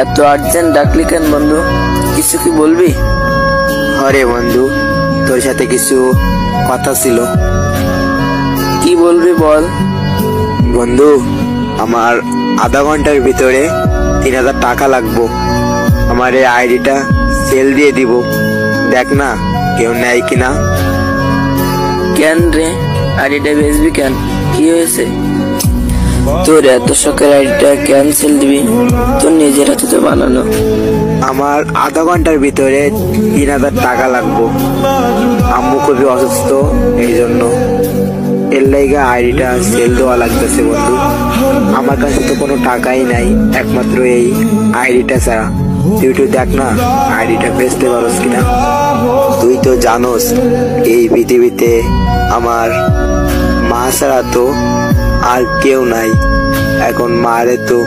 এত আর্জেন্ট ডাকলি কেন বন্ধু? কিছু কি বলবি? আরে বন্ধু, তোর সাথে কিছু কথা ছিল। কি বলবি বল। বন্ধু, আমার আধা ঘন্টার ভিতরে 3000 টাকা লাগবো। আমার এই আইডিটা সেল দিয়ে দিব, দেখ না কেউ নেয় কিনা। কেন রে, আইডিটা বেচবি কেন? কি হয়েছে? তোর এত শখের আইডিটা ক্যান্সেল দিবি? তোর নিজের হাতে তো বানানো। আমার আধা ঘন্টার ভিতরে 3000 টাকা লাগবো। আম্মু খুবই অসুস্থ, এই জন্য এর লাইগা আইডিটা সেল দেওয়া লাগতেছে বন্ধু। আমার কাছে তো কোনো টাকাই নাই, একমাত্র এই আইডিটা ছাড়া। তুই একটু দেখ না আইডিটা বেচতে পারোস কিনা। তুই তো জানোস এই পৃথিবীতে আমার মা ছাড়া তো আর কেউ নাই। এখন মারে তো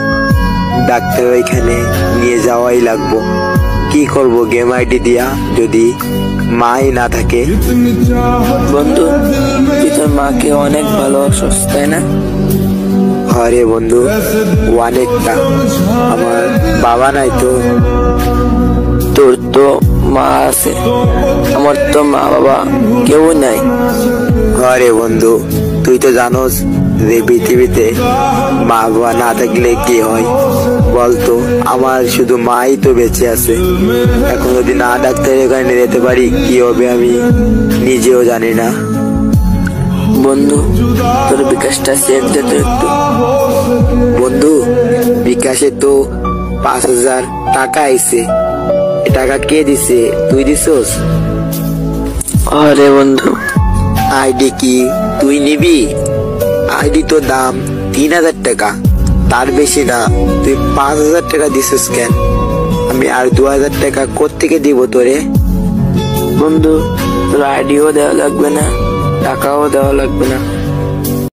ডাক্তার ওইখানে নিয়ে যাওয়াই লাগবো। কি করব গেম আইডি দিয়া যদি মাই না থাকে? বন্ধু, তুই তোর মাকে অনেক ভালোবাসিস তাই না? আরে বন্ধু, অনেকটা। আমার বাবা নাই তো। তোর তো মা আছে, আমার তো মা বাবা কেউ নাই। আরে বন্ধু, তুই তো জানোস যে পৃথিবীতে মা বাবা না থাকলে কি হয় বলতো? আমার শুধু মাই তো বেঁচে আছে। এখন যদি না ডাক্তারের এখানে যেতে পারি কি হবে আমি নিজেও জানি না। বন্ধু, তোর বিকাশটা চেক দে তো একটু। বন্ধু, বিকাশে তো 5000 টাকা আইছে। এ টাকা কে দিছে? তুই দিছস? আরে বন্ধু, আইডি কি তুই নিবি? আইডি তো দাম 3000 টাকা, তার বেশি না। তুই 5000 টাকা দিছিস কেন? আমি আর 2000 টাকা কোত্থেকে দিব তোরে? বন্ধু, তোর আইডিও দেওয়া লাগবে না, টাকাও দেওয়া লাগবে না।